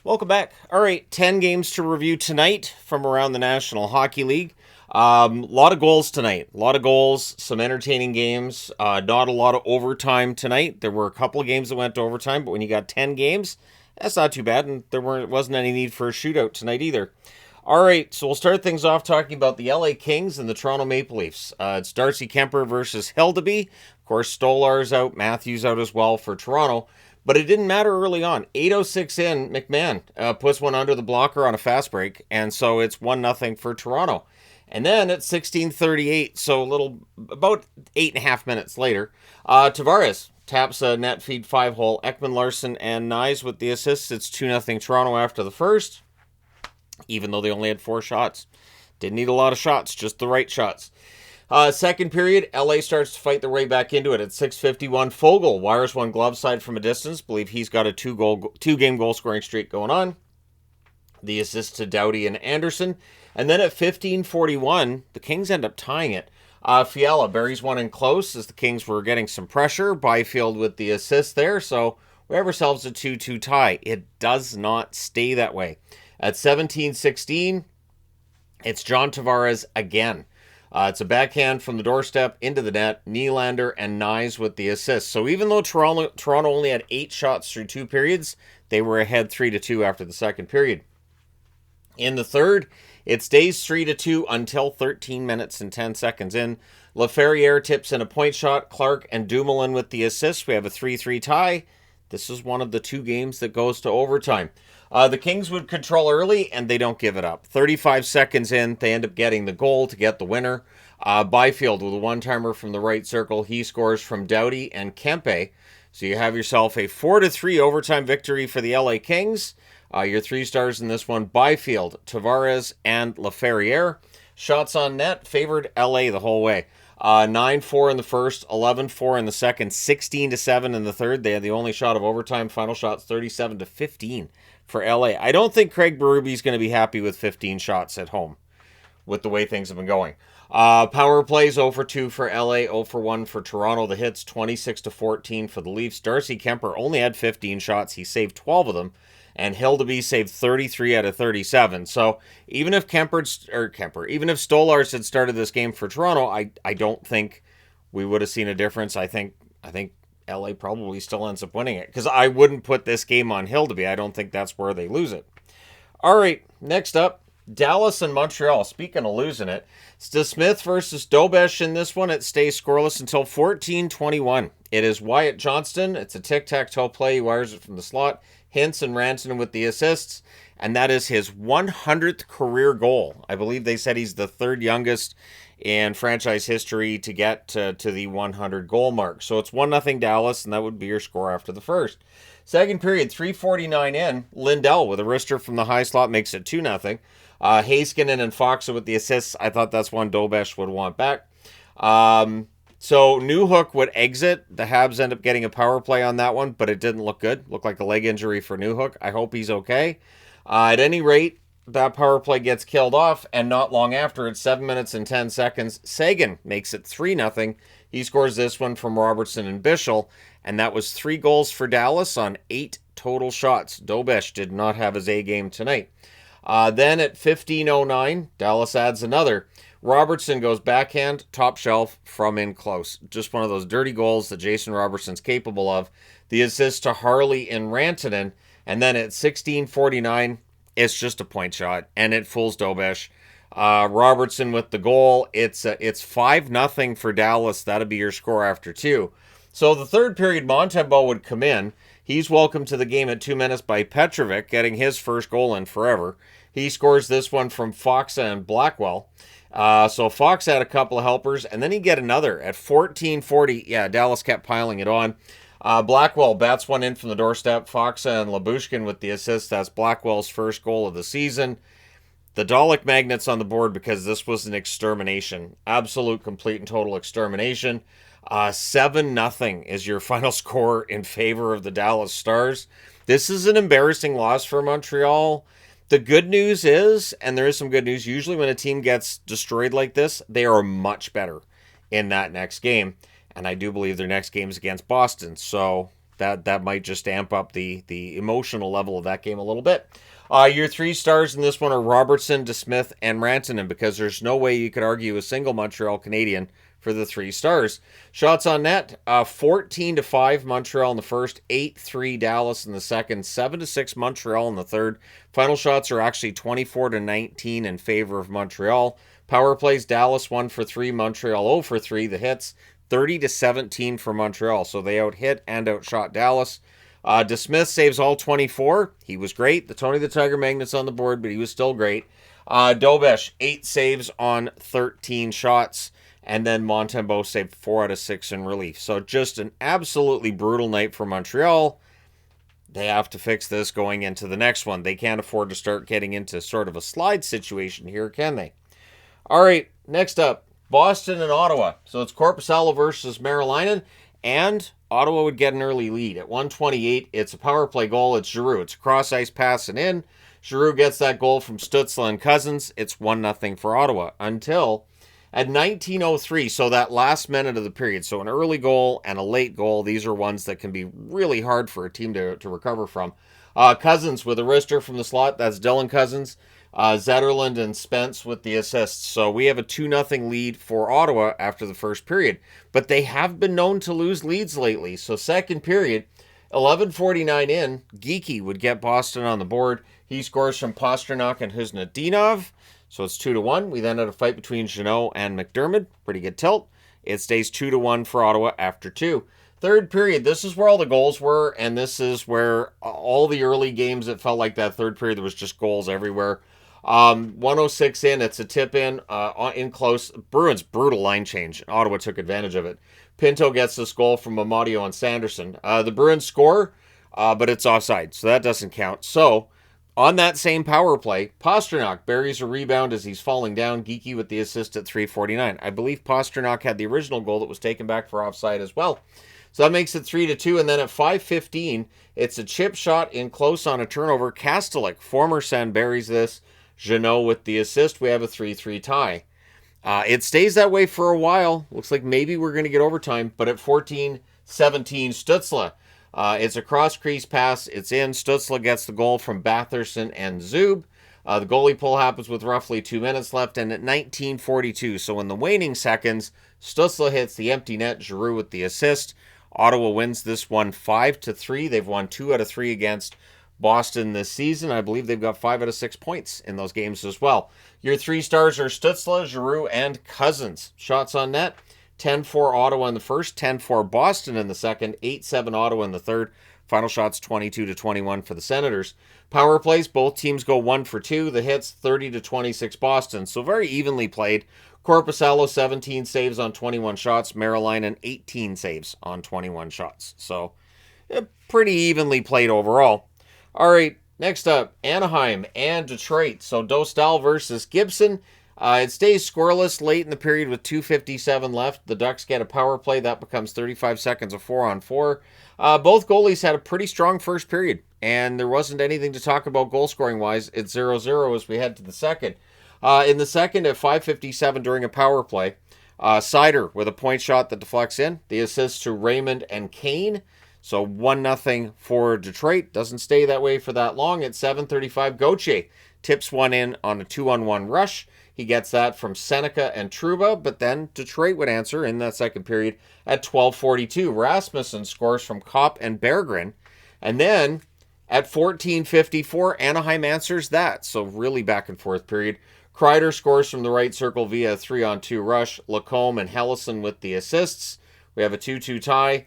Welcome back. All right, 10 games to review tonight from around the National Hockey League. Lot of goals tonight. A lot of goals, some entertaining games. Not a lot of overtime tonight. There were a couple of games that went to overtime, but when you got 10 games, that's not too bad, and wasn't any need for a shootout tonight either. All right, so we'll start things off talking about the LA Kings and the Toronto Maple Leafs. It's Darcy Kemper versus Hildeby. Of course, Stolar's out, Matthews out as well for Toronto. But it didn't matter early on. 8:06 in, McMahon puts one under the blocker on a fast break, and so it's 1-0 for Toronto. And then at 16:38, so about 8.5 minutes later, Tavares taps a net feed 5-hole. Ekman Larson and Nyes with the assists. It's 2-0 Toronto after the first, even though they only had 4 shots. Didn't need a lot of shots, just the right shots. Second period, LA starts to fight their way back into it at 6:51. Fogle wires one glove side from a distance. Believe he's got a two-game goal-scoring streak going on. The assist to Doughty and Anderson. And then at 15:41, the Kings end up tying it. Fiala buries one in close as the Kings were getting some pressure. Byfield with the assist there. So we have ourselves a 2-2 tie. It does not stay that way. At 17:16, it's John Tavares again. It's a backhand from the doorstep into the net. Nylander and Nyes with the assist. So even though Toronto only had 8 shots through 2 periods, they were ahead 3-2 after the second period. In the third, it stays 3-2 until 13 minutes and 10 seconds in. Laferriere tips in a point shot. Clark and Dumoulin with the assist. We have a 3-3 tie. This is one of the 2 games that goes to overtime. The Kings would control early, and they don't give it up. 35 seconds in, they end up getting the goal to get the winner. Byfield with a one-timer from the right circle. He scores from Doughty and Kempe. So you have yourself a 4-3 overtime victory for the LA Kings. Your 3 stars in this one, Byfield, Tavares, and Laferriere. Shots on net favored LA the whole way. 9-4 in the first, 11-4 in the second, 16-7 in the third. They had the only shot of overtime. Final shots 37-15 for LA. I don't think Craig Berube's going to be happy with 15 shots at home with the way things have been going. Power plays 0-2 for LA, 0-1 for Toronto. The hits 26-14 for the Leafs. Darcy Kemper only had 15 shots. He saved 12 of them. And Hildeby saved 33 out of 37. So even if even if Stolars had started this game for Toronto, I don't think we would have seen a difference. I think LA probably still ends up winning it because I wouldn't put this game on Hildeby. I don't think that's where they lose it. All right, next up, Dallas and Montreal. Speaking of losing it, it's DeSmith versus Dobesh in this one. It stays scoreless until 14:21. It is Wyatt Johnston. It's a tic-tac-toe play. He wires it from the slot. Hintz and Rantanen with the assists, and that is his 100th career goal. I believe they said he's the 3rd youngest in franchise history to get to the 100 goal mark. So it's 1-0 Dallas, and that would be your score after the first. Second period, 3:49 in. Lindell with a wrister from the high slot makes it 2-0. Heiskanen and Foxa with the assists. I thought that's one Dobesh would want back. So Newhook would exit. The Habs end up getting a power play on that one, but it didn't look good. Looked like a leg injury for Newhook. I hope he's okay. At any rate, that power play gets killed off, and not long after, it's 7 minutes and 10 seconds. Sagan makes it 3-0. He scores this one from Robertson and Bischel, and that was 3 goals for Dallas on 8 total shots. Dobesh did not have his A game tonight. Then at 15:09, Dallas adds another. Robertson goes backhand, top shelf, from in close. Just one of those dirty goals that Jason Robertson's capable of. The assist to Harley and Rantanen. And then at 16:49, it's just a point shot, and it fools Dobesh. Robertson with the goal. It's 5-0 for Dallas. That'll be your score after 2. So the third period, Montembeault would come in. He's welcomed to the game at 2 minutes by Petrovic, getting his first goal in forever. He scores this one from Foxa and Blackwell. So Fox had a couple of helpers, and then he get another at 14:40. Yeah, Dallas kept piling it on. Blackwell bats one in from the doorstep. Foxa and Labushkin with the assist. That's Blackwell's first goal of the season. The Dalek magnets on the board because this was an extermination. Absolute, complete, and total extermination. 7-0 is your final score in favor of the Dallas Stars. This is an embarrassing loss for Montreal. The good news is, and there is some good news, usually when a team gets destroyed like this, they are much better in that next game. And I do believe their next game is against Boston. So that might just amp up the emotional level of that game a little bit. Your 3 stars in this one are Robertson, DeSmith, and Rantanen, because there's no way you could argue a single Montreal Canadian for the 3 stars. Shots on net, 14-5 Montreal in the first, 8-3 Dallas in the second, 7-6 Montreal in the third. Final shots are actually 24-19 in favor of Montreal. Power plays, Dallas 1 for 3, Montreal 0 for 3. The hits, 30-17 for Montreal. So they out-hit and outshot Dallas. DeSmith saves all 24. He was great. The Tony the Tiger Magnet's on the board, but he was still great. Dobesh, 8 saves on 13 shots. And then Montembeault saved 4 out of 6 in relief. So just an absolutely brutal night for Montreal. They have to fix this going into the next one. They can't afford to start getting into sort of a slide situation here, can they? All right, next up, Boston and Ottawa. So it's Korpisalo versus Marilainen, and Ottawa would get an early lead. At 1:28, it's a power play goal. It's Giroux. It's a cross-ice pass and in. Giroux gets that goal from Stützle and Cousins. It's 1-0 for Ottawa until at 19:03, so that last minute of the period. So an early goal and a late goal, these are ones that can be really hard for a team to recover from. Cousins with a wrister from the slot. That's Dylan Cousins. Zetterlund and Spence with the assists. So we have a 2-0 lead for Ottawa after the first period. But they have been known to lose leads lately. So second period, 11:49 in, Geekie would get Boston on the board. He scores from Pastrnak and Kuznetsov. So it's 2-1. We then had a fight between Jeannot and McDermott. Pretty good tilt. It stays 2-1 for Ottawa after 2. Third period, this is where all the goals were, and this is where all the early games, it felt like that third period, there was just goals everywhere. 106 in, it's a tip in close. Bruins, brutal line change. Ottawa took advantage of it. Pinto gets this goal from Amadio and Sanderson. The Bruins score, but it's offside, so that doesn't count. So, on that same power play, Pastrnak buries a rebound as he's falling down. Geekie with the assist at 3:49. I believe Pastrnak had the original goal that was taken back for offside as well. So that makes it 3-2, and then at 5:15, it's a chip shot in close on a turnover. Kastelik, former Sen, buries this. Jeannot with the assist. We have a 3-3 tie. It stays that way for a while. Looks like maybe we're going to get overtime, but at 14:17, Stützle. It's a cross-crease pass. It's in. Stützle gets the goal from Batherson and Zub. The goalie pull happens with roughly 2 minutes left, and at 19:42, so in the waning seconds, Stützle hits the empty net. Giroux with the assist. Ottawa wins this one 5-3. They've won 2 out of 3 against Boston this season. I believe they've got 5 out of 6 points in those games as well. Your 3 stars are Stützle, Giroux, and Cousins. Shots on net, 10-4 Ottawa in the first, 10-4 Boston in the second, 8-7 Ottawa in the third. Final shots 22-21 for the Senators. Power plays, both teams go 1 for 2. The hits 30-26 Boston. So very evenly played. Korpisalo 17 saves on 21 shots. Marilainen 18 saves on 21 shots. So pretty evenly played overall. All right, next up, Anaheim and Detroit. So Dostal versus Gibson. It stays scoreless late in the period with 2:57 left. The Ducks get a power play. That becomes 35 seconds of 4-on-4. Both goalies had a pretty strong first period, and there wasn't anything to talk about goal-scoring-wise. It's 0-0 as we head to the second. In the second, at 5:57 during a power play, Seider with a point shot that deflects in. The assist to Raymond and Kane. So 1-0 for Detroit. Doesn't stay that way for that long. At 7:35, Gauthier tips one in on a 2-on-1 rush. He gets that from Seneca and Trouba, but then Detroit would answer in that second period at 12:42. Rasmussen scores from Kopp and Berggren. And then at 14:54, Anaheim answers that. So really back and forth period. Kreider scores from the right circle via a 3-on-2 rush. Lacombe and Hellison with the assists. We have a 2-2 tie.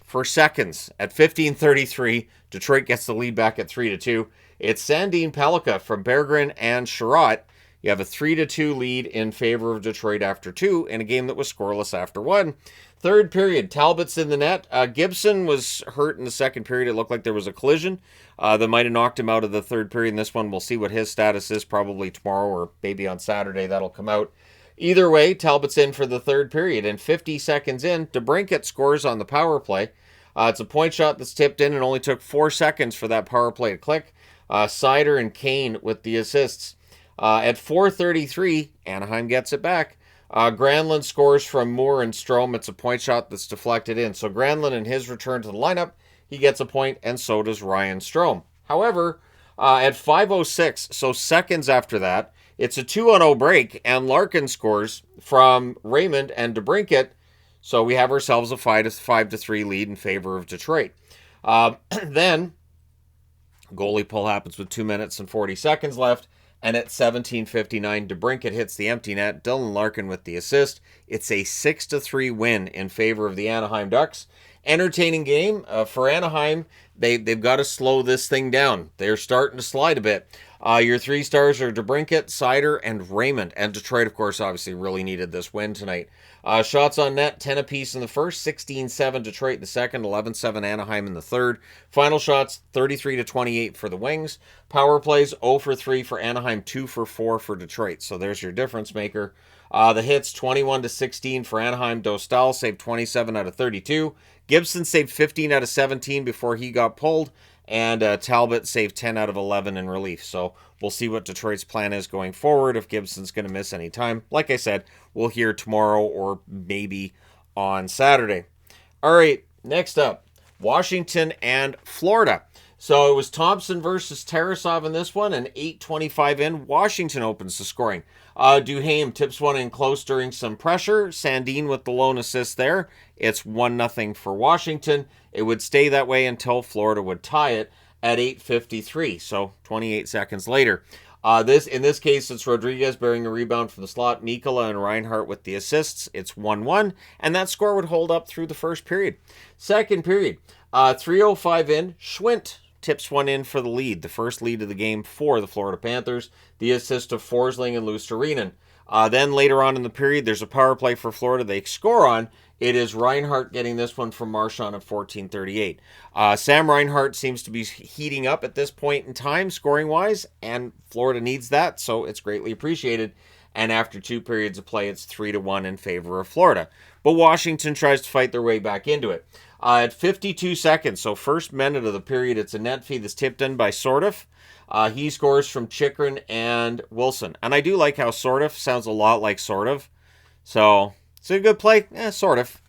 For seconds, at 15:33, Detroit gets the lead back at 3-2. It's Sandin Pellikka from Berggren and Sherratt. You have a 3-2 lead in favor of Detroit after 2 in a game that was scoreless after 1. Third period, Talbot's in the net. Gibson was hurt in the second period. It looked like there was a collision that might have knocked him out of the third period in this one. We'll see what his status is probably tomorrow or maybe on Saturday. That'll come out. Either way, Talbot's in for the third period. And 50 seconds in, DeBrincat scores on the power play. It's a point shot that's tipped in and only took 4 seconds for that power play to click. Seider and Kane with the assists. At 4:33, Anaheim gets it back. Granlund scores from Moore and Strome. It's a point shot that's deflected in. So Granlund in his return to the lineup, he gets a point, and so does Ryan Strome. However, at 5:06, so seconds after that, it's a 2-0 break, and Larkin scores from Raymond and DeBrincat. So we have ourselves a 5-3 lead in favor of Detroit. Then goalie pull happens with 2 minutes and 40 seconds left. And at 17:59, DeBrincat hits the empty net. Dylan Larkin with the assist. It's a 6-3 win in favor of the Anaheim Ducks. Entertaining game for Anaheim. They've got to slow this thing down. They're starting to slide a bit. Your 3 stars are DeBrincat, Seider, and Raymond. And Detroit, of course, obviously really needed this win tonight. Shots on net, 10 apiece in the first, 16-7 Detroit in the second, 11-7 Anaheim in the third. Final shots, 33-28 for the Wings. Power plays, 0-3 for Anaheim, 2-4 for Detroit. So there's your difference maker. The hits, 21-16 for Anaheim. Dostal saved 27 out of 32. Gibson saved 15 out of 17 before he got pulled. And Talbot saved 10 out of 11 in relief. So we'll see what Detroit's plan is going forward, if Gibson's going to miss any time. Like I said, we'll hear tomorrow or maybe on Saturday. All right, next up, Washington and Florida. So it was Thompson versus Tarasov in this one, and 8:25 in, Washington opens the scoring. Duhaime tips one in close during some pressure. Sandin with the lone assist there. It's 1-0 for Washington. It would stay that way until Florida would tie it at 8:53, so 28 seconds later. In this case, it's Rodriguez bearing a rebound from the slot. Mikkola and Reinhart with the assists. It's 1-1, and that score would hold up through the first period. Second period, 3:05 in, Schwint tips one in for the lead, the first lead of the game for the Florida Panthers. The assist of Forsling and Luostarinen. Then later on in the period, there's a power play for Florida they score on. It is Reinhart getting this one from Marchand at 14:38. Sam Reinhart seems to be heating up at this point in time, scoring-wise, and Florida needs that, so it's greatly appreciated. And after 2 periods of play, it's 3-1 in favor of Florida. But Washington tries to fight their way back into it. At 52 seconds, so first minute of the period, it's a net feed that's tipped in by Sordoff. He scores from Chikrin and Wilson. And I do like how Sordoff sounds a lot like sort of. So, it's a good play? Sort of.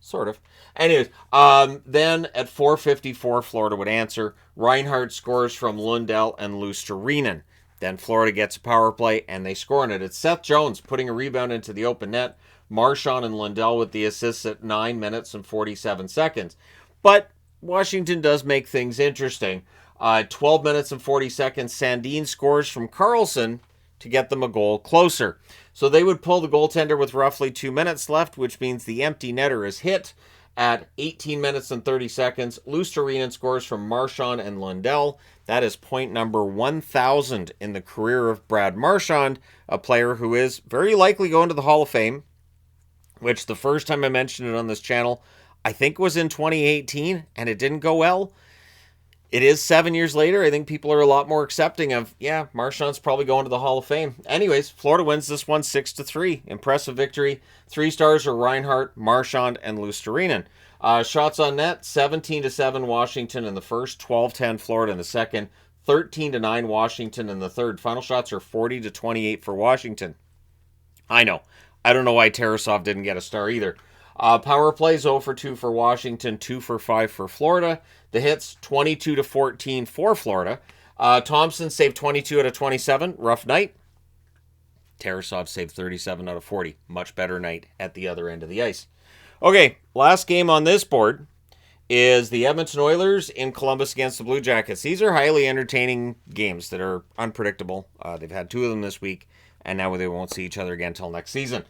Sort of. Anyways, then at 4:54, Florida would answer. Reinhart scores from Lundell and Luostarinen. Then Florida gets a power play, and they score on it. It's Seth Jones putting a rebound into the open net. Marchand and Lundell with the assists at 9 minutes and 47 seconds. But Washington does make things interesting. 12 minutes and 40 seconds, Sandin scores from Carlson to get them a goal closer. So they would pull the goaltender with roughly 2 minutes left, which means the empty netter is hit at 18 minutes and 30 seconds. Luostarinen scores from Marchand and Lundell. That is point number 1,000 in the career of Brad Marchand, a player who is very likely going to the Hall of Fame, which the first time I mentioned it on this channel, I think was in 2018, and it didn't go well. It is 7 years later. I think people are a lot more accepting of, yeah, Marchand's probably going to the Hall of Fame. Anyways, Florida wins this one 6-3. Impressive victory. 3 stars are Reinhart, Marchand, and Luostarinen. Shots on net, 17-7 Washington in the first, 12-10 Florida in the second, 13-9 Washington in the third. Final shots are 40-28 for Washington. I know. I don't know why Tarasov didn't get a star either. Power plays 0-2 for Washington, 2-5 for Florida. The hits 22-14 for Florida. Thompson saved 22 out of 27. Rough night. Tarasov saved 37 out of 40. Much better night at the other end of the ice. Okay, last game on this board is the Edmonton Oilers in Columbus against the Blue Jackets. These are highly entertaining games that are unpredictable. They've had 2 of them this week, and now they won't see each other again until next season.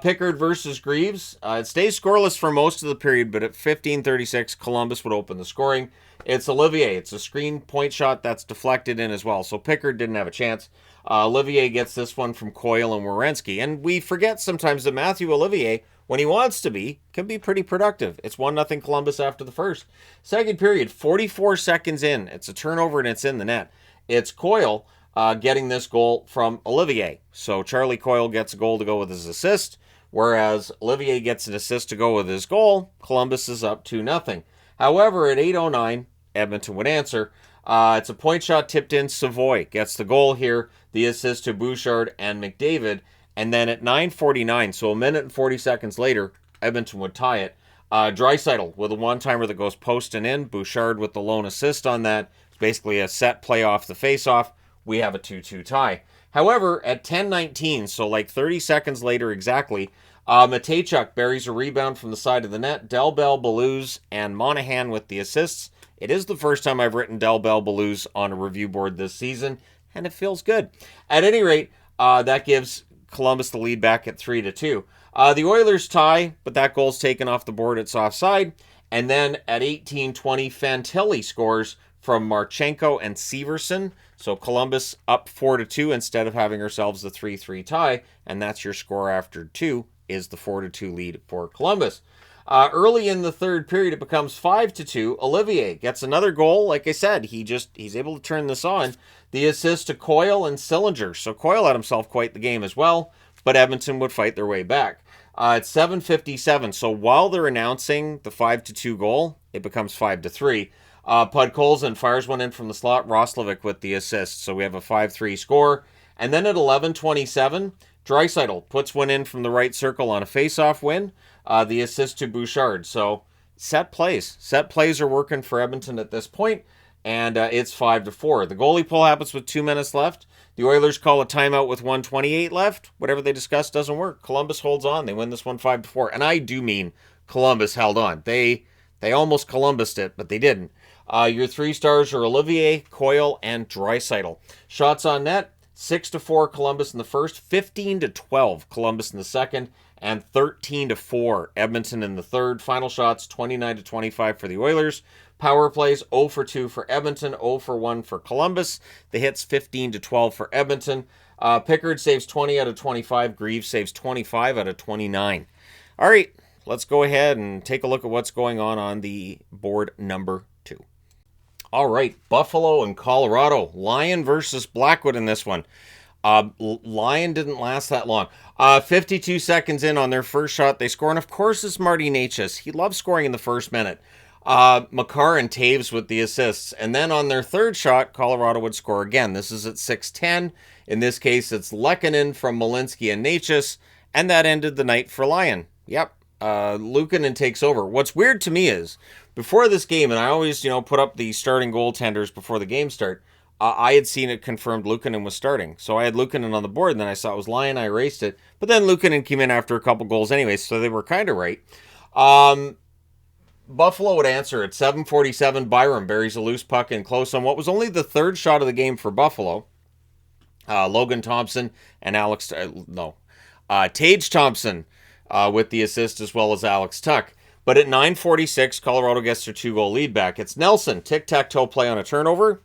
Pickard versus Greaves. It stays scoreless for most of the period, but at 15:36, Columbus would open the scoring. It's Olivier. It's a screen point shot that's deflected in as well, so Pickard didn't have a chance. Olivier gets this one from Coyle and Werenski, and we forget sometimes that Matthew Olivier, when he wants to be, can be pretty productive. It's 1-0 Columbus after the first. Second period, 44 seconds in. It's a turnover and it's in the net. It's Coyle getting this goal from Olivier. So Charlie Coyle gets a goal to go with his assist, whereas Olivier gets an assist to go with his goal. Columbus is up 2-0. However, at 8:09, Edmonton would answer. It's a point shot tipped in. Savoy gets the goal here. The assist to Bouchard and McDavid. And then at 9:49, so a minute and 40 seconds later, Edmonton would tie it. Draisaitl with a one-timer that goes post and in. Bouchard with the lone assist on that. It's basically a set play off the face-off. We have a 2-2 tie. However, at 10:19, so like 30 seconds later exactly, Matejchuk buries a rebound from the side of the net. Delbel, Belouz, and Monahan with the assists. It is the first time I've written Delbel, Belouz on a review board this season, and it feels good. At any rate, that gives Columbus the lead back at 3-2. The Oilers tie, but that goal's taken off the board. It's offside. And then at 18:20, Fantilli scores from Marchenko and Severson. So Columbus up 4-2 instead of having ourselves the 3-3 tie. And that's your score after 2 is the 4-2 lead for Columbus. Early in the third period, it becomes 5-2. Olivier gets another goal. Like I said, he's able to turn this on. The assist to Coyle and Sillinger. So Coyle had himself quite the game as well, but Edmonton would fight their way back. It's 7:57. So while they're announcing the 5-2 goal, it becomes 5-3. Podkolzin fires one in from the slot. Roslovic with the assist. So we have a 5-3 score. And then at 11:27, Draisaitl puts one in from the right circle on a face-off win. The assist to Bouchard. So set plays. Set plays are working for Edmonton at this point, and it's 5-4. The goalie pull happens with 2 minutes left. The Oilers call a timeout with 1:28 left. Whatever they discussed doesn't work. Columbus holds on. They win this one 5-4. And I do mean Columbus held on. They almost Columbused it, but they didn't. Your 3 stars are Olivier, Coyle, and Draisaitl. Shots on net, 6-4 Columbus in the first, 15-12 Columbus in the second, and 13-4 Edmonton in the third. Final shots, 29-25 for the Oilers. Power plays, 0-2 for Edmonton, 0-1 for Columbus. The hits, 15-12 for Edmonton. Pickard saves 20 out of 25. Greaves saves 25 out of 29. All right, let's go ahead and take a look at what's going on the board number 2. All right, Buffalo and Colorado. Lion versus Blackwood in this one. Lion didn't last that long. 52 seconds in on their first shot, they score. And of course, it's Marty Necas. He loves scoring in the first minute. Makar and Taves with the assists. And then on their third shot, Colorado would score again. This is at 6:10. In this case, it's Lehkonen from Malinsky and Necas. And that ended the night for Lion. Yep. Luukkonen takes over. What's weird to me is, before this game, and I always, put up the starting goaltenders before the game start, I had seen it confirmed Luukkonen was starting. So I had Luukkonen on the board, and then I saw it was Lion. I erased it. But then Luukkonen came in after a couple goals anyway, so they were kind of right. Buffalo would answer at 7:47. Byram buries a loose puck in close on what was only the third shot of the game for Buffalo. Logan Thompson and Tage Thompson with the assist, as well as Alex Tuck. But at 9:46, Colorado gets their 2-goal lead back. It's Nelson, tic-tac-toe play on a turnover.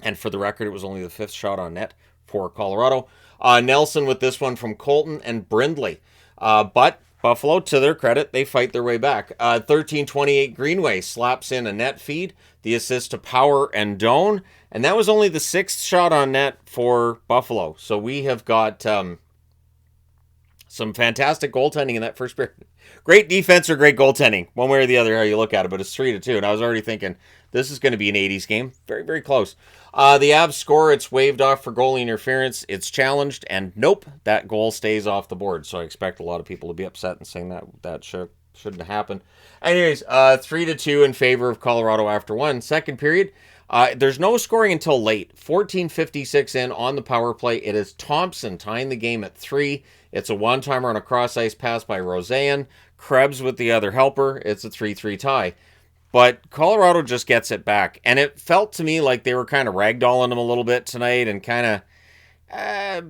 And for the record, it was only the 5th shot on net for Colorado. Nelson with this one from Colton and Brindley. But Buffalo, to their credit, they fight their way back. 13:28, Greenway slaps in a net feed. The assist to Power and Doan. And that was only the 6th shot on net for Buffalo. So we have got some fantastic goaltending in that first period. Great defense or great goaltending, one way or the other, how you look at it, but it's 3-2, and I was already thinking, this is going to be an 80s game. Very, very close. The Avs score, it's waved off for goalie interference, it's challenged, and nope, that goal stays off the board, so I expect a lot of people to be upset and saying that shouldn't happen. Anyways, 3-2 in favor of Colorado after one. Second period, there's no scoring until late. 14:56 in on the power play. It is Thompson tying the game at 3. It's a one-timer on a cross-ice pass by Roseanne. Krebs with the other helper. It's a 3-3 tie. But Colorado just gets it back. And it felt to me like they were kind of ragdolling them a little bit tonight and kind of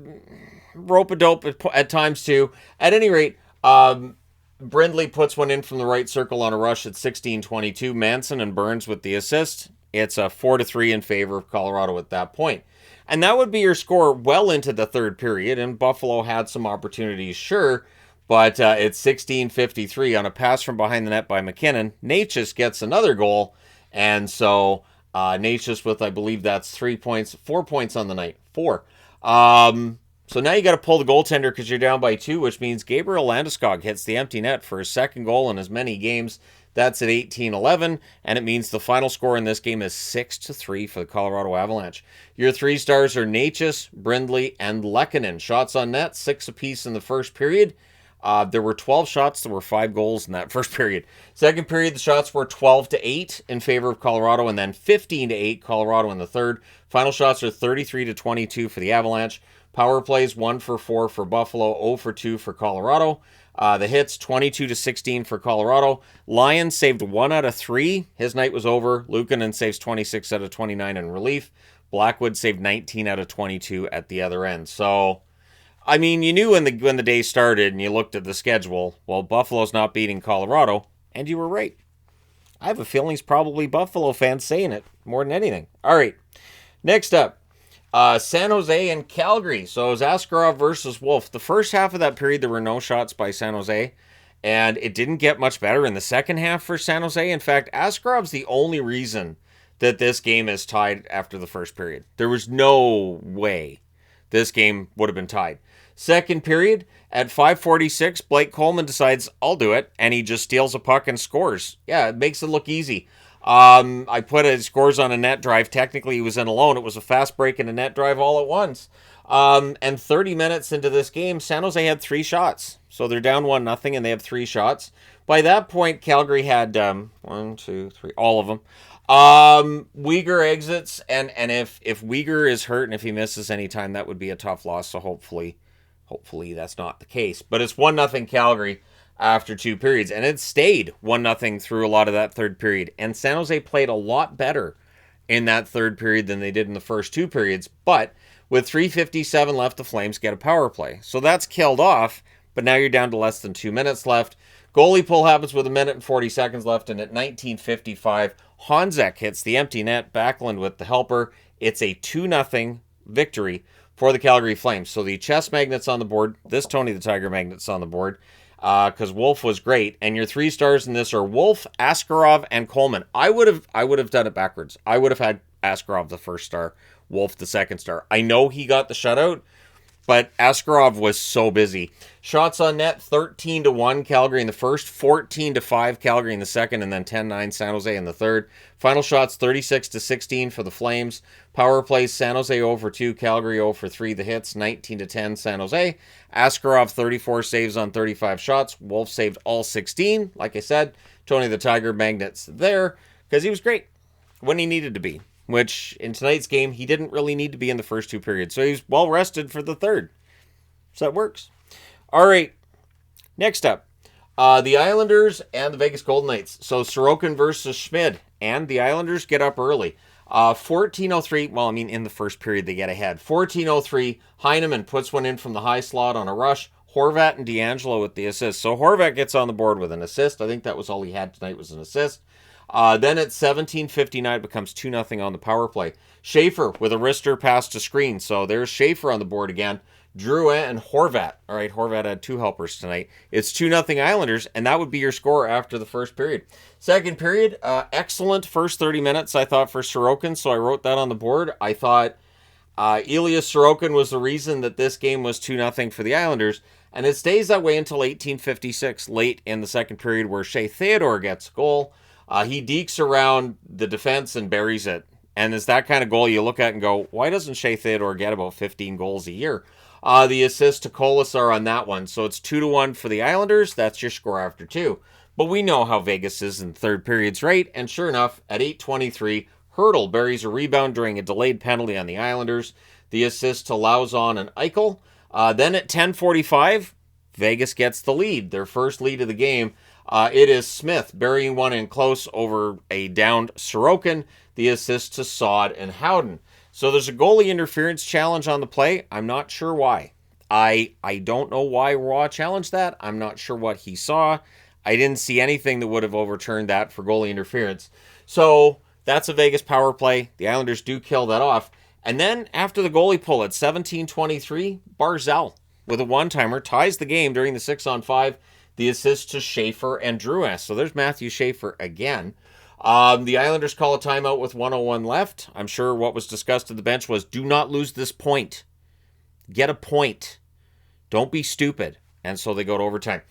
rope-a-dope at times too. At any rate, Brindley puts one in from the right circle on a rush at 16:22. Manson and Burns with the assist. It's a 4-3 in favor of Colorado at that point. And that would be your score well into the third period. And Buffalo had some opportunities, sure. But it's 16:53 on a pass from behind the net by McKinnon. Necas gets another goal. And so Necas with, I believe that's 4 points on the night. 4. So now you got to pull the goaltender because you're down by 2, which means Gabriel Landeskog hits the empty net for his second goal in as many games. That's at 18:11, and it means the final score in this game is 6-3 for the Colorado Avalanche. Your 3 stars are Necas, Brindley, and Lehkonen. Shots on net, 6 apiece in the first period. There were 12 shots. There were 5 goals in that first period. Second period, the shots were 12-8 in favor of Colorado, and then 15-8 Colorado in the third. Final shots are 33-22 for the Avalanche. Power plays 1-for-4 for Buffalo, 0-for-2 for Colorado. The hits 22-16 for Colorado. Lyons saved 1 out of 3. His night was over. Luukkonen saves 26 out of 29 in relief. Blackwood saved 19 out of 22 at the other end. So, I mean, you knew when the day started and you looked at the schedule, well, Buffalo's not beating Colorado, and you were right. I have a feeling it's probably Buffalo fans saying it more than anything. All right, next up. San Jose and Calgary. So it was Askarov versus Wolf. The first half of that period, there were no shots by San Jose, and it didn't get much better in the second half for San Jose. In fact, Askarov's the only reason that this game is tied after the first period. There was no way this game would have been tied. Second period, at 5:46, Blake Coleman decides, I'll do it, and he just steals a puck and scores. Yeah, it makes it look easy. I put his scores on a net drive. Technically, he was in alone. It was a fast break and a net drive all at once. And 30 minutes into this game, San Jose had 3 shots. So they're down 1-0, and they have 3 shots. By that point, Calgary had 1, 2, 3, all of them. Uyghur exits, and if Uyghur is hurt and if he misses any time, that would be a tough loss. So hopefully that's not the case. But it's 1-0 Calgary after 2 periods, and it stayed 1-0 through a lot of that third period. And San Jose played a lot better in that third period than they did in the first 2 periods. But with 3:57 left, the Flames get a power play. So that's killed off, but now you're down to less than 2 minutes left. Goalie pull happens with 1 minute and 40 seconds left, and at 19:55, Honzek hits the empty net, Backlund with the helper. It's a 2-0 victory for the Calgary Flames. So the chess magnet's on the board. This Tony the Tiger magnet's on the board. Because Wolf was great, and your 3 stars in this are Wolf, Askarov, and Coleman. I would have done it backwards. I would have had Askarov the first star, Wolf the second star. I know he got the shutout, but Askarov was so busy. Shots on net, 13-1 Calgary in the first, 14-5 Calgary in the second, and then 10-9 San Jose in the third. Final shots, 36-16 for the Flames. Power plays, San Jose 0-2, Calgary 0-3. The hits, 19-10 San Jose. Askarov, 34 saves on 35 shots. Wolf saved all 16. Like I said, Tony the Tiger magnet's there because he was great when he needed to be. Which, in tonight's game, he didn't really need to be in the first 2 periods. So he's well rested for the third. So that works. All right. Next up, the Islanders and the Vegas Golden Knights. So Sorokin versus Schmid. And the Islanders get up early. 14:03. Well, I mean, in the first period, they get ahead. 14:03. Heineman puts one in from the high slot on a rush. Horvat and D'Angelo with the assist. So Horvat gets on the board with an assist. I think that was all he had tonight was an assist. Then at 17:59, it becomes 2-0 on the power play. Schaefer with a wrister pass to Screen. So there's Schaefer on the board again. Drouin and Horvat. All right, Horvat had 2 helpers tonight. It's 2-0 Islanders, and that would be your score after the first period. Second period, excellent first 30 minutes, I thought, for Sorokin, so I wrote that on the board. I thought Elias Sorokin was the reason that this game was 2-0 for the Islanders, and it stays that way until 18:56, late in the second period, where Shea Theodore gets a goal. He dekes around the defense and buries it. And it's that kind of goal you look at and go, why doesn't Shea Theodore get about 15 goals a year? The assist to Kolasar on that one. So it's 2-1 for the Islanders. That's your score after 2. But we know how Vegas is in third periods, right? And sure enough, at 8:23, Hurdle buries a rebound during a delayed penalty on the Islanders. The assist to Lauzon and Eichel. Then at 10:45, Vegas gets the lead, their first lead of the game. It is Smith burying one in close over a downed Sorokin. The assist to Saad and Howden. So there's a goalie interference challenge on the play. I'm not sure why. I don't know why Raw challenged that. I'm not sure what he saw. I didn't see anything that would have overturned that for goalie interference. So that's a Vegas power play. The Islanders do kill that off. And then after the goalie pull at 17:23, Barzal with a one-timer ties the game during the 6-on-5. The assist to Schaefer and Drouin. So there's Matthew Schaefer again. The Islanders call a timeout with 1:01 left. I'm sure what was discussed at the bench was, do not lose this point. Get a point. Don't be stupid. And so they go to overtime.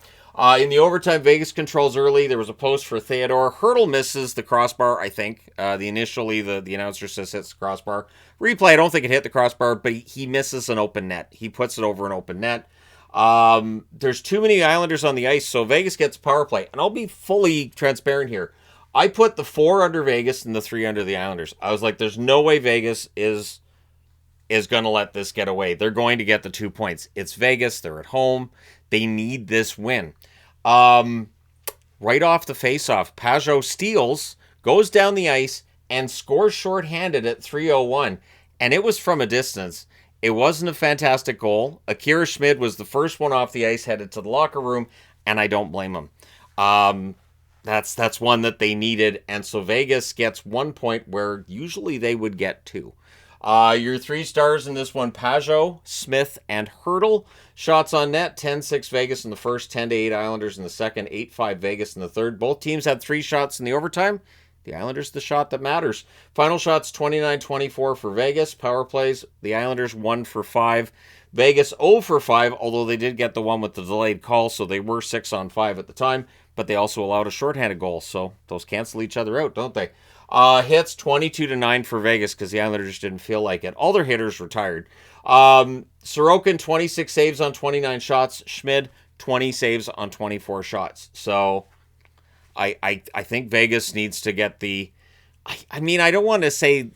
In the overtime, Vegas controls early. There was a post for Theodore. Hurdle misses the crossbar, I think. Initially, the announcer says hits the crossbar. Replay, I don't think it hit the crossbar, but he misses an open net. He puts it over an open net. There's too many Islanders on the ice, so Vegas gets power play. And I'll be fully transparent here. I put the 4 under Vegas and the 3 under the Islanders. I was like, there's no way Vegas is going to let this get away. They're going to get the 2 points. It's Vegas. They're at home. They need this win. Right off the faceoff, Pajot steals, goes down the ice, and scores shorthanded at 3:01. And it was from a distance. It wasn't a fantastic goal. Akira Schmid was the first one off the ice, headed to the locker room, and I don't blame him. That's one that they needed, and so Vegas gets 1 point where usually they would get 2. Your 3 stars in this one, Pajot, Smith, and Hurdle. Shots on net, 10-6 Vegas in the first, 10-8 Islanders in the second, 8-5 Vegas in the third. Both teams had 3 shots in the overtime. The Islanders, the shot that matters. Final shots, 29-24 for Vegas. Power plays, the Islanders 1 for 5. Vegas 0 for 5, although they did get the one with the delayed call, so they were 6 on 5 at the time, but they also allowed a shorthanded goal, so those cancel each other out, don't they? Hits 22-9 for Vegas because the Islanders just didn't feel like it. All their hitters retired. Sorokin, 26 saves on 29 shots. Schmid, 20 saves on 24 shots. So I think Vegas needs to get the... I mean, I don't want to say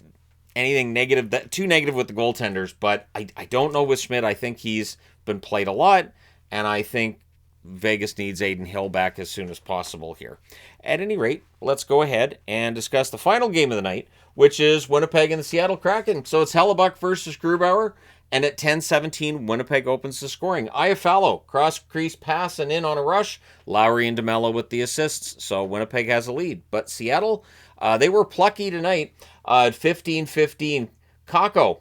anything negative, too negative with the goaltenders, but I don't know with Schmid. I think he's been played a lot, and I think Vegas needs Aiden Hill back as soon as possible here. At any rate, let's go ahead and discuss the final game of the night, which is Winnipeg and the Seattle Kraken. So it's Hellebuck versus Grubauer, and at 10:17, Winnipeg opens the scoring. Iafallo, cross-crease pass and in on a rush. Lowry and DeMello with the assists, so Winnipeg has a lead. But Seattle, they were plucky tonight at 15-15. Kakko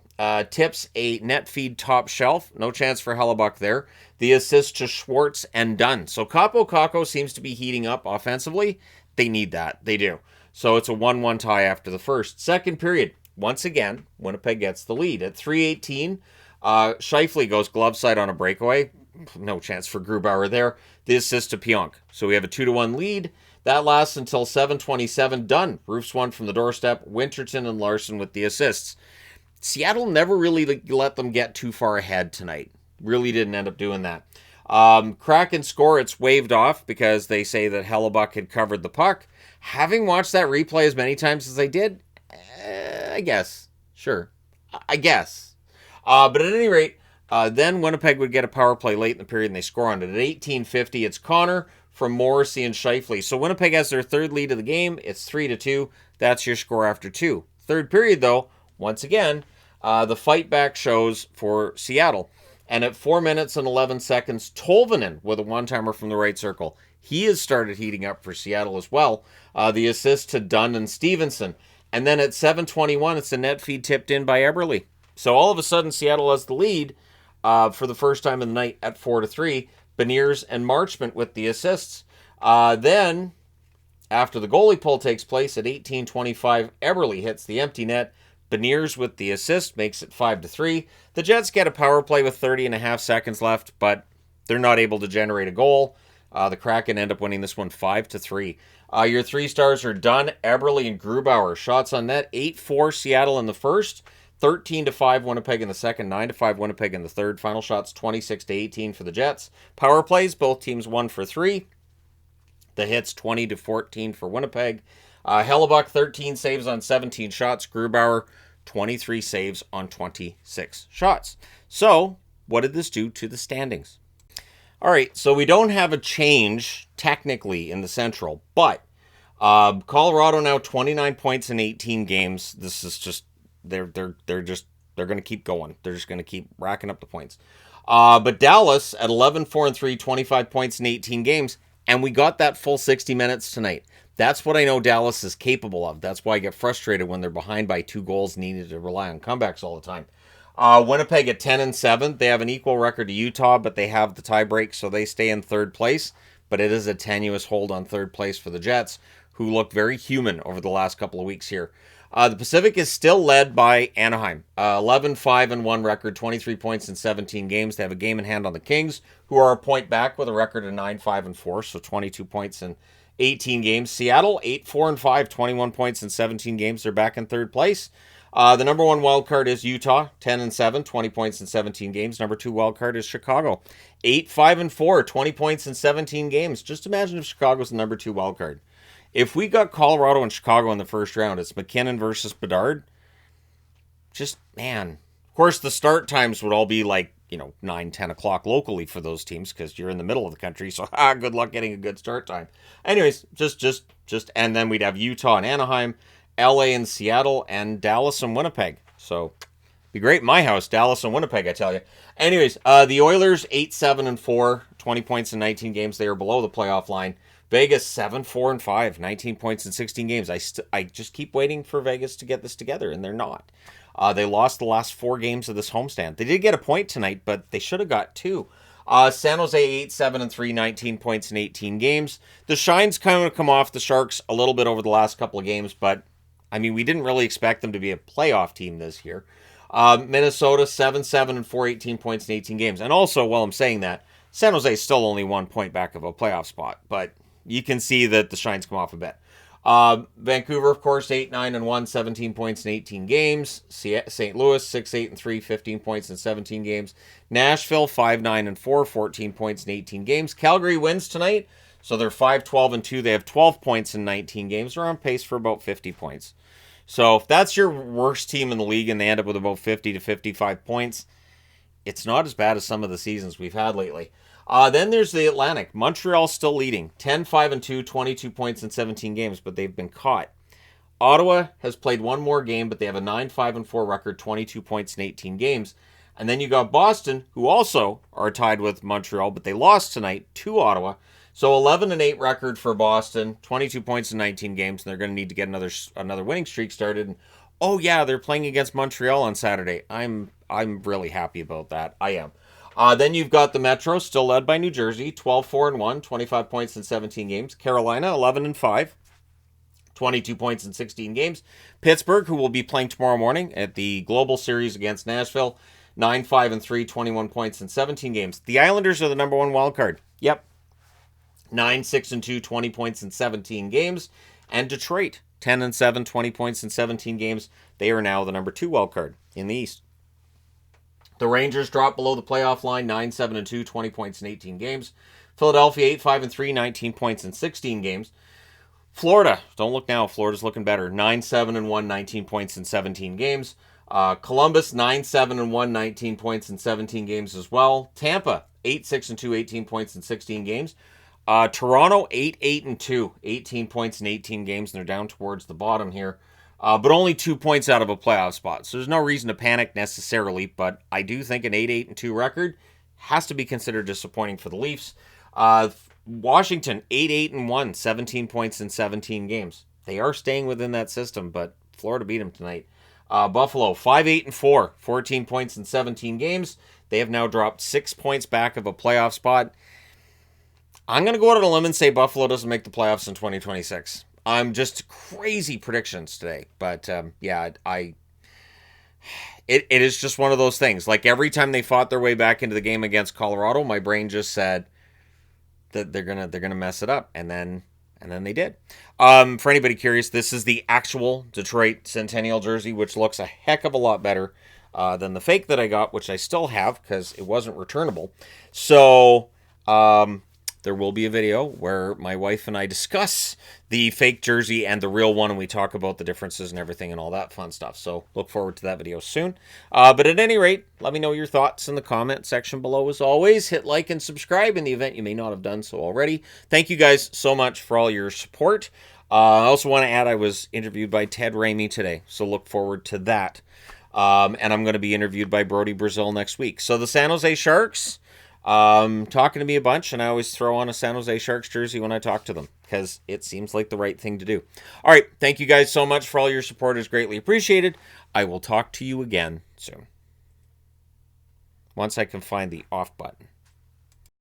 tips a net feed top shelf. No chance for Hellebuck there. The assist to Schwartz and Dunn. So Kakko seems to be heating up offensively. They need that. They do. So it's a 1-1 tie after the first. Second period, once again, Winnipeg gets the lead. At 3:18, Scheifele goes glove side on a breakaway. No chance for Grubauer there. The assist to Pionk. So we have a 2-1 lead. That lasts until 7:27. Dunn roofs one from the doorstep. Winterton and Larson with the assists. Seattle never really let them get too far ahead tonight. Really didn't end up doing that. Kraken score, it's waved off because they say that Hellebuck had covered the puck. Having watched that replay as many times as I did, I guess. Sure. I guess. But at any rate, then Winnipeg would get a power play late in the period and they score on it. At 18:50, it's Connor from Morrissey and Scheifele. So Winnipeg has their third lead of the game. It's 3-2. That's your score after 2. Third period, though, once again, the fight back shows for Seattle. And at 4 minutes and 11 seconds, Tolvanen with a one-timer from the right circle. He has started heating up for Seattle as well. The assist to Dunn and Stevenson. And then at 7:21, it's a net feed tipped in by Eberle. So all of a sudden, Seattle has the lead for the first time in the night at 4-3. Beniers and Marchment with the assists. Then, after the goalie pull takes place at 18:25, Eberle hits the empty net. Beniers with the assist makes it 5-3. The Jets get a power play with 30.5 seconds left, but they're not able to generate a goal. The Kraken end up winning this one 5-3. Your 3 stars are Dunn, Eberle, and Grubauer. Shots on net, 8-4 Seattle in the first, 13-5 Winnipeg in the second, 9-5 Winnipeg in the third. Final shots 26-18 for the Jets. Power plays, both teams 1 for 3. The hits 20-14 for Winnipeg. Hellebuck, 13 saves on 17 shots. Grubauer, 23 saves on 26 shots. So, what did this do to the standings? All right, so we don't have a change technically in the Central, but Colorado now 29 points in 18 games. This is just they're going to keep going. They're just going to keep racking up the points. But Dallas at 11-4-3, 25 points in 18 games, and we got that full 60 minutes tonight. That's what I know Dallas is capable of. That's why I get frustrated when they're behind by 2 goals and needed to rely on comebacks all the time. Winnipeg at 10-7. They have an equal record to Utah, but they have the tiebreak, so they stay in third place. But it is a tenuous hold on third place for the Jets, who look very human over the last couple of weeks here. The Pacific is still led by Anaheim. 11-5-1 record, 23 points in 17 games. They have a game in hand on the Kings, who are a point back with a record of 9-5-4, so 22 points in 18 games. Seattle, 8-4-5, 21 points in 17 games. They're back in third place. The number 1 wild card is Utah, 10-7, 20 points in 17 games. Number 2 wild card is Chicago, 8-5-4, 20 points in 17 games. Just imagine if Chicago's the number 2 wild card. If we got Colorado and Chicago in the first round, it's McKinnon versus Bedard. Just, man. Of course, the start times would all be like, 9, 10 o'clock locally for those teams because you're in the middle of the country. So, good luck getting a good start time. Anyways, and then we'd have Utah and Anaheim, LA and Seattle, and Dallas and Winnipeg. So, be great in my house, Dallas and Winnipeg, I tell you. Anyways, the Oilers, 8-7-4, 20 points in 19 games. They are below the playoff line. Vegas, 7-4-5, 19 points in 16 games. I just keep waiting for Vegas to get this together, and they're not. They lost the last 4 games of this homestand. They did get a point tonight, but they should have got 2. San Jose, 8-7-3, 19 points in 18 games. The shine's kind of come off the Sharks a little bit over the last couple of games, but, we didn't really expect them to be a playoff team this year. Minnesota, 7-7-4, 18 points in 18 games. And also, while I'm saying that, San Jose is still only 1 point back of a playoff spot, but you can see that the shine's come off a bit. Vancouver, of course, 8-9-1, 17 points in 18 games. St. Louis, 6-8-3, 15 points in 17 games. Nashville, 5-9-4, 14 points in 18 games. Calgary wins tonight, so they're 5-12-2. They have 12 points in 19 games. They're on pace for about 50 points. So if that's your worst team in the league and they end up with about 50 to 55 points, it's not as bad as some of the seasons we've had lately. Then there's the Atlantic. Montreal still leading. 10-5-2, 22 points in 17 games, but they've been caught. Ottawa has played 1 more game, but they have a 9-5-4 record, 22 points in 18 games. And then you got Boston, who also are tied with Montreal, but they lost tonight to Ottawa. So 11-8 record for Boston, 22 points in 19 games, and they're going to need to get another winning streak started. And, oh yeah, they're playing against Montreal on Saturday. I'm really happy about that. I am. Then you've got the Metro, still led by New Jersey, 12-4-1, 25 points in 17 games. Carolina, 11-5, 22 points in 16 games. Pittsburgh, who will be playing tomorrow morning at the Global Series against Nashville, 9-5-3, 21 points in 17 games. The Islanders are the number 1 wild card. Yep. 9-6-2, 20 points in 17 games. And Detroit, 10-7, 20 points in 17 games. They are now the number 2 wild card in the East. The Rangers dropped below the playoff line, 9-7-2, 20 points in 18 games. Philadelphia, 8-5-3, 19 points in 16 games. Florida, don't look now, Florida's looking better. 9-7-1, 19 points in 17 games. Columbus, 9-7-1, 19 points in 17 games as well. Tampa, 8-6-2, 18 points in 16 games. Toronto, 8-8-2, 18 points in 18 games, and they're down towards the bottom here. But only 2 points out of a playoff spot. So there's no reason to panic necessarily, but I do think an 8-8-2 record has to be considered disappointing for the Leafs. Washington, 8-8-1, 17 points in 17 games. They are staying within that system, but Florida beat them tonight. Buffalo, 5-8-4, 14 points in 17 games. They have now dropped 6 points back of a playoff spot. I'm going to go out on a limb and say Buffalo doesn't make the playoffs in 2026. I'm just crazy predictions today, but it is just one of those things. Like every time they fought their way back into the game against Colorado, my brain just said that they're gonna mess it up, and then they did. For anybody curious, this is the actual Detroit Centennial jersey, which looks a heck of a lot better than the fake that I got, which I still have because it wasn't returnable. So there will be a video where my wife and I discuss the fake jersey and the real one, and we talk about the differences and everything and all that fun stuff. So look forward to that video soon. But at any rate, let me know your thoughts in the comment section below. As always, hit like and subscribe in the event you may not have done so already. Thank you guys so much for all your support. I also want to add I was interviewed by Ted Ramey today, so look forward to that. And I'm going to be interviewed by Brody Brazil next week. So the San Jose Sharks, talking to me a bunch, and I always throw on a San Jose Sharks jersey when I talk to them because it seems like the right thing to do. All right, thank you guys so much for all your support. It's greatly appreciated. I will talk to you again soon once I can find the off button.